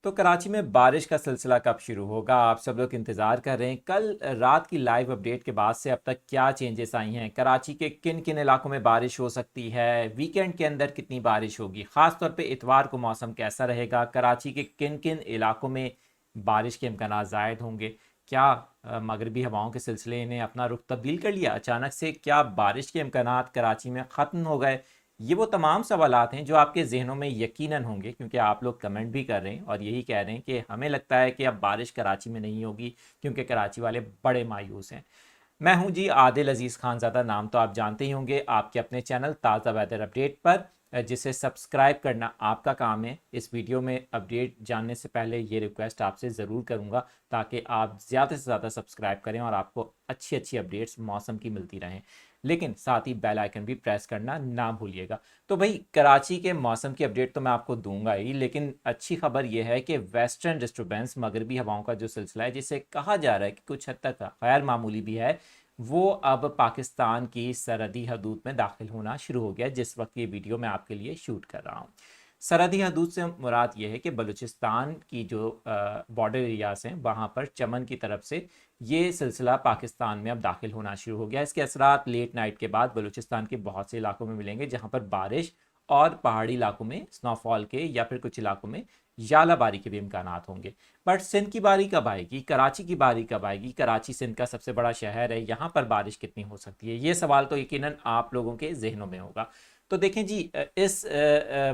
तो कराची में बारिश का सिलसिला कब शुरू होगा, आप सब लोग इंतज़ार कर रहे हैं। कल रात की लाइव अपडेट के बाद से अब तक क्या चेंजेस आई हैं, कराची के किन किन इलाकों में बारिश हो सकती है, वीकेंड के अंदर कितनी बारिश होगी, ख़ास तौर पे इतवार को मौसम कैसा रहेगा, कराची के किन किन इलाकों में बारिश के इम्कान ज़ायद होंगे, क्या मगरबी हवाओं के सिलसिले ने अपना रुख तब्दील कर लिया अचानक से, क्या बारिश के इम्कान कराची में ख़त्म हो गए। ये वो तमाम सवालात हैं जो आपके ज़हनों में यकीनन होंगे, क्योंकि आप लोग कमेंट भी कर रहे हैं और यही कह रहे हैं कि हमें लगता है कि अब बारिश कराची में नहीं होगी क्योंकि कराची वाले बड़े मायूस हैं। मैं हूं जी आदिल अजीज़ खानज़ादा, नाम तो आप जानते ही होंगे, आपके अपने चैनल ताज़ा वेदर अपडेट पर, जिसे सब्सक्राइब करना आपका काम है। इस वीडियो में अपडेट जानने से पहले ये रिक्वेस्ट आपसे ज़रूर करूँगा ताकि आप ज़्यादा से ज़्यादा सब्सक्राइब करें और आपको अच्छी अच्छी अपडेट्स मौसम की मिलती रहें, लेकिन साथ ही बेल आइकन भी प्रेस करना ना भूलिएगा। तो भाई कराची के मौसम की अपडेट तो मैं आपको दूंगा ही, लेकिन अच्छी खबर यह है कि वेस्टर्न डिस्टर्बेंस मगरबी हवाओं का जो सिलसिला है, जिसे कहा जा रहा है कि कुछ हद तक गैर मामूली भी है, वो अब पाकिस्तान की सरहदी हदूद में दाखिल होना शुरू हो गया जिस वक्त ये वीडियो मैं आपके लिए शूट कर रहा हूँ। सरहदी हदूद से मुराद ये है कि बलूचिस्तान की जो बॉर्डर एरियाज हैं वहाँ पर चमन की तरफ से ये सिलसिला पाकिस्तान में अब दाखिल होना शुरू हो गया। इसके असरात लेट नाइट के बाद बलूचिस्तान के बहुत से इलाकों में मिलेंगे जहाँ पर बारिश और पहाड़ी इलाकों में स्नोफॉल के या फिर कुछ इलाकों में यालाबारी के भी इम्कान होंगे। बट सिंध की बारी कब आएगी, कराची की बारी कब आएगी, कराची सिंध का सबसे बड़ा शहर है, यहाँ पर बारिश कितनी हो सकती है, ये सवाल तो यकीनन आप लोगों के जहनों में होगा। तो देखें जी, इस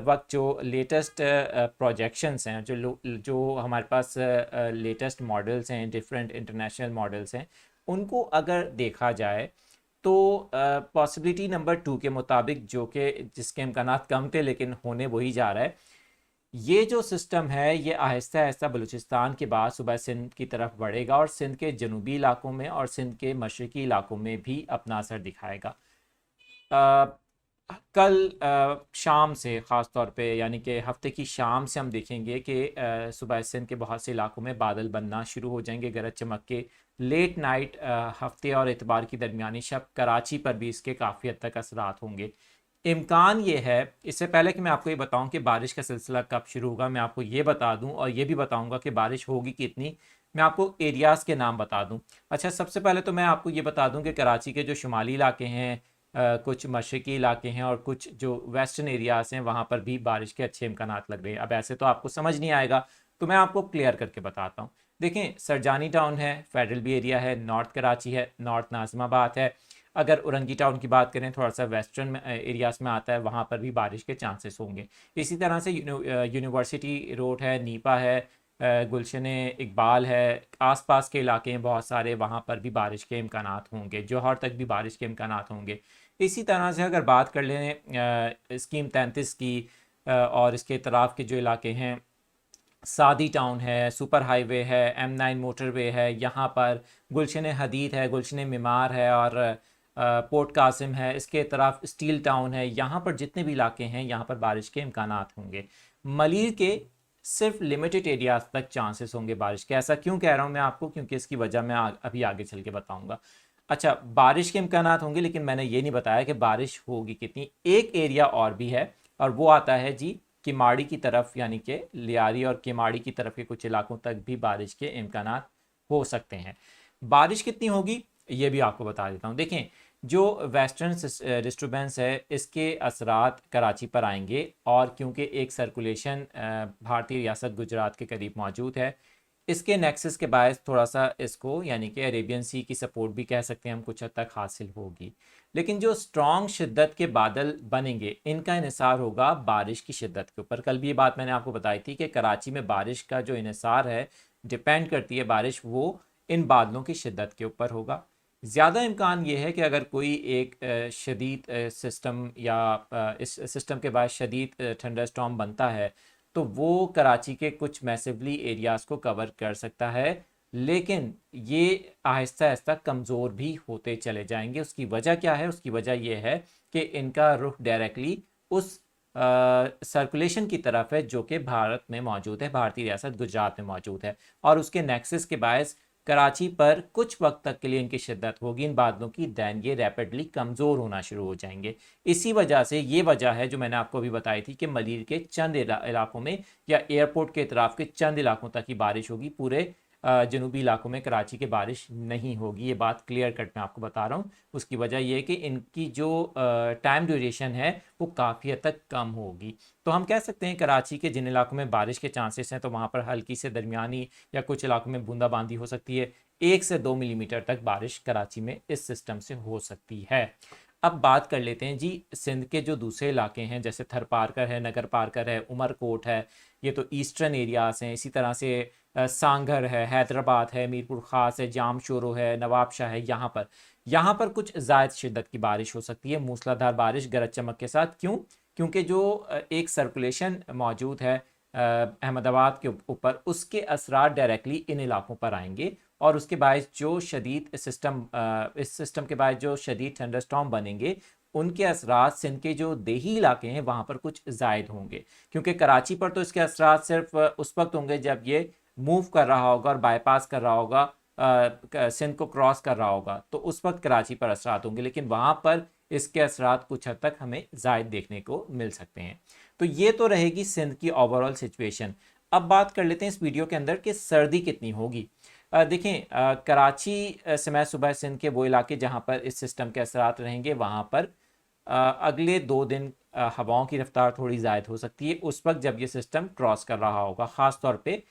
वक्त जो लेटेस्ट प्रोजेक्शंस हैं, जो हमारे पास लेटेस्ट मॉडल्स हैं, डिफरेंट इंटरनेशनल मॉडल्स हैं, उनको अगर देखा जाए तो पॉसिबिलिटी नंबर 2 के मुताबिक, जो कि जिसके इम्कानात कम थे लेकिन होने वही जा रहा है, ये जो सिस्टम है ये आहिस्ता आहिस्ता बलूचिस्तान के बाद सुबह सिंध की तरफ बढ़ेगा और सिंध के जनूबी इलाकों में और सिंध के मशरकी इलाकों में भी अपना असर दिखाएगा। कल शाम से ख़ास तौर पे, यानी कि हफ्ते की शाम से हम देखेंगे कि सुबह सिंध के बहुत से इलाकों में बादल बनना शुरू हो जाएंगे गरज चमक के। लेट नाइट हफ्ते और इतवार की दरमियानी शब कराची पर भी इसके काफ़ी हद तक असरात होंगे। इम्कान ये है, इससे पहले कि मैं आपको ये बताऊं कि बारिश का सिलसिला कब शुरू होगा, मैं आपको ये बता दूं और ये भी बताऊंगा कि बारिश होगी कितनी। मैं आपको एरियाज़ के नाम बता दूं। अच्छा, सबसे पहले तो मैं आपको ये बता दूं कि कराची के जो शुमाली इलाके हैं, कुछ मशरकी इलाके हैं और कुछ जो वेस्टर्न एरियाज़ हैं, वहाँ पर भी बारिश के अच्छे इम्कान लग रहे हैं। अब ऐसे तो आपको समझ नहीं आएगा, तो मैं आपको क्लियर करके बताता हूँ। देखें, सरजानी टाउन है, फेडरल बी एरिया है, नॉर्थ कराची है, नॉर्थ नाज़िमाबाद है। अगर उरंगी टाउन की बात करें, थोड़ा सा वेस्टर्न एरियाज में आता है, वहाँ पर भी बारिश के चांसेस होंगे। इसी तरह से यूनिवर्सिटी रोड है, नीपा है, गुलशन इकबाल है, आसपास के इलाके हैं बहुत सारे, वहाँ पर भी बारिश के इम्कान होंगे, जौहर तक भी बारिश के इम्कान होंगे। इसी तरह से अगर बात कर लें स्कीम 33 की, और इसके इतराफ़ के जो इलाके हैं, सादी टाउन है, सुपर हाईवे है, M9 मोटरवे है, यहाँ पर गुलशन हदीद है, गुलशन मीमार है और पोर्ट कासिम है। इसके तरफ स्टील टाउन है। यहाँ पर जितने भी इलाके हैं यहाँ पर बारिश के इम्कान होंगे। मलिर के सिर्फ लिमिटेड एरियाज तक चांसेस होंगे बारिश के। ऐसा क्यों कह रहा हूँ मैं आपको, क्योंकि इसकी वजह मैं अभी आगे चल के बताऊँगा। अच्छा, बारिश के इम्कान होंगे, लेकिन मैंने ये नहीं बताया कि बारिश होगी कितनी। एक एरिया और भी है और वो आता है जी किमाड़ी की तरफ, यानी कि लियारी और किमाड़ी की तरफ के कुछ इलाकों तक भी बारिश के इम्कान हो सकते हैं। बारिश कितनी होगी ये भी आपको बता देता हूँ। देखें, जो वेस्टर्न डिस्टर्बेंस है इसके असरात कराची पर आएंगे, और क्योंकि एक सर्कुलेशन भारतीय रियासत गुजरात के करीब मौजूद है, इसके नेक्सस के बायस थोड़ा सा इसको, यानी कि अरेबियन सी की सपोर्ट भी कह सकते हैं हम, कुछ हद तक हासिल होगी। लेकिन जो स्ट्रॉन्ग शिद्दत के बादल बनेंगे इनका इन्हिसार होगा बारिश की शिद्दत के ऊपर। कल भी ये बात मैंने आपको बताई थी कि कराची में बारिश का जो इन्हिसार है, डिपेंड करती है बारिश, वो इन बादलों की शिद्दत के ऊपर होगा। ज़्यादा इम्कान ये है कि अगर कोई एक शदीद सिस्टम या इस सिस्टम के बाद शदीद थंडर स्टॉर्म बनता है तो वो कराची के कुछ मैसिवली एरियाज़ को कवर कर सकता है, लेकिन ये आहिस्ता आहिस्ता कमज़ोर भी होते चले जाएंगे। उसकी वजह क्या है? उसकी वजह यह है कि इनका रुख डायरेक्टली उस सर्कुलेशन की तरफ है जो कि भारत में मौजूद है, भारतीय रियासत गुजरात में मौजूद है, और उसके नेक्सस के बायस कराची पर कुछ वक्त तक के लिए इनकी शिद्दत होगी इन बादलों की, दैन ये रैपिडली कमज़ोर होना शुरू हो जाएंगे। इसी वजह से ये वजह है जो मैंने आपको अभी बताई थी कि मलीर के चंद इलाकों में या एयरपोर्ट के इतराफ़ के चंद इलाकों तक ही बारिश होगी, पूरे जनूबी इलाकों में कराची के बारिश नहीं होगी। ये बात क्लियर कट मैं आपको बता रहा हूँ। उसकी वजह यह है कि इनकी जो टाइम ड्यूरेशन है वो काफ़ी हद तक कम होगी। तो हम कह सकते हैं कराची के जिन इलाकों में बारिश के चांसेस हैं तो वहाँ पर हल्की से दरमियानी या कुछ इलाकों में बूंदाबांदी हो सकती है। 1 से 2 मिलीमीटर तक बारिश कराची में इस सिस्टम से हो सकती है। अब बात कर लेते हैं जी सिंध के जो दूसरे इलाके हैं, जैसे थर पारकर है, नगर पारकर है, उमरकोट है, ये तो ईस्टर्न एरियाज़ हैं। इसी तरह से सांगर है, हैदराबाद है, मीरपुर ख़ास है, जाम शोरो है, नवाबशाह है। यहाँ पर कुछ ज़ायद शिद्दत की बारिश हो सकती है, मूसलाधार बारिश गरज चमक के साथ। क्यों? क्योंकि जो एक सर्कुलेशन मौजूद है अहमदाबाद के ऊपर, उसके असरात डायरेक्टली इन इलाकों पर आएंगे और उसके बायस जो शदीद इस सिस्टम के बायस जो शदीद थंडरस्टॉर्म बनेंगे, उनके असरात सिंध के जो देही इलाके हैं वहाँ पर कुछ ज़ायद होंगे। क्योंकि कराची पर तो इसके असरात सिर्फ उस वक्त होंगे जब ये मूव कर रहा होगा और बाईपास कर रहा होगा, सिंध को क्रॉस कर रहा होगा, तो उस वक्त कराची पर असरात होंगे। लेकिन वहाँ पर इसके असरात कुछ हद तक हमें ज़ायद देखने को मिल सकते हैं। तो ये तो रहेगी सिंध की ओवरऑल सिचुएशन। अब बात कर लेते हैं इस वीडियो के अंदर कि सर्दी कितनी होगी। देखें, कराची समेत सुबह सिंध के वो इलाके जहाँ पर इस सिस्टम के असरात रहेंगे, वहाँ पर अगले 2 दिन हवाओं की रफ्तार थोड़ी ज़ायद हो सकती है उस वक्त जब ये सिस्टम क्रॉस कर रहा होगा। ख़ास तौर पे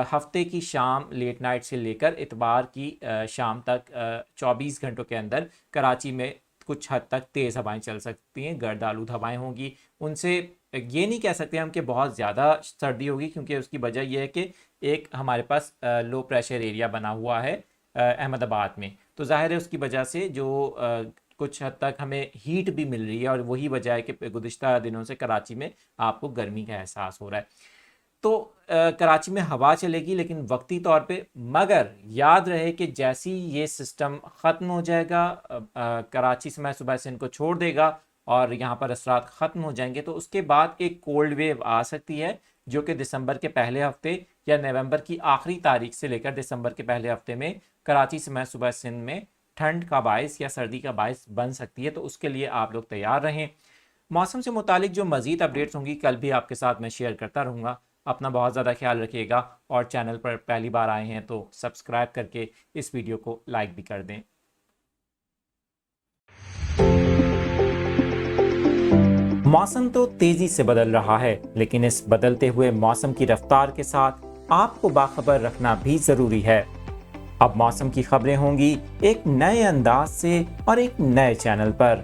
हफ्ते की शाम लेट नाइट से लेकर इतवार की शाम तक 24 घंटों के अंदर कराची में कुछ हद तक तेज़ हवाएं चल सकती हैं, गर्द आलूद हवाएं होंगी। उनसे ये नहीं कह सकते हम कि बहुत ज़्यादा सर्दी होगी, क्योंकि उसकी वजह यह है कि एक हमारे पास लो प्रेशर एरिया बना हुआ है अहमदाबाद में, तो जाहिर है उसकी वजह से जो कुछ हद तक हमें हीट भी मिल रही है और वही वजह है कि गुज़िश्ता दिनों से कराची में आपको गर्मी का एहसास हो रहा है। तो कराची में हवा चलेगी लेकिन वक्ती तौर पे, मगर याद रहे कि जैसी ये सिस्टम ख़त्म हो जाएगा, कराची से मैं सुबह से इनको छोड़ देगा और यहाँ पर असरात ख़त्म हो जाएंगे, तो उसके बाद एक कोल्ड वेव आ सकती है जो कि दिसंबर के पहले हफ्ते या नवंबर की आखिरी तारीख से लेकर दिसंबर के पहले हफ्ते में कराची से मैं सुबह सिंध में ठंड का बायस या सर्दी का बायस बन सकती है। तो उसके लिए आप लोग तैयार रहें। मौसम से मुतालिक जो मज़ीद अपडेट्स होंगी कल भी आपके साथ मैं शेयर करता रहूँगा। अपना बहुत ज़्यादा ख्याल रखिएगा और चैनल पर पहली बार आए हैं तो सब्सक्राइब करके इस वीडियो को लाइक भी कर दें। मौसम तो तेज़ी से बदल रहा है, लेकिन इस बदलते हुए मौसम की रफ्तार के साथ आपको बाखबर रखना भी ज़रूरी है। अब मौसम की खबरें होंगी एक नए अंदाज से और एक नए चैनल पर।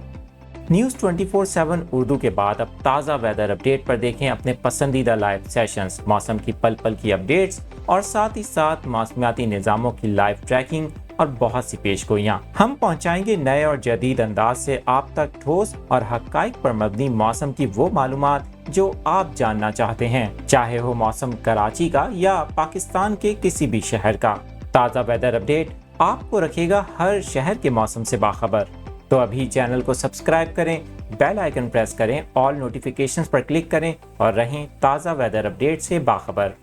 न्यूज़ 24/7 उर्दू के बाद अब ताज़ा वेदर अपडेट पर देखें अपने पसंदीदा लाइव सेशंस, मौसम की पल पल की अपडेट्स और साथ ही साथ मौसमियाती निज़ामों की लाइव ट्रैकिंग और बहुत सी पेशगोइयाँ। हम पहुँचाएंगे नए और जदीद अंदाज से आप तक ठोस और हक़ाइक़ पर मबनी मौसम की वो मालूमात जो आप जानना चाहते हैं, चाहे हो मौसम कराची का या पाकिस्तान के किसी भी शहर का। ताज़ा वेदर अपडेट आपको रखेगा हर शहर के मौसम से बाखबर। तो अभी चैनल को सब्सक्राइब करें, बेल आइकन प्रेस करें, ऑल नोटिफिकेशंस पर क्लिक करें और रहें ताज़ा वेदर अपडेट से बाखबर।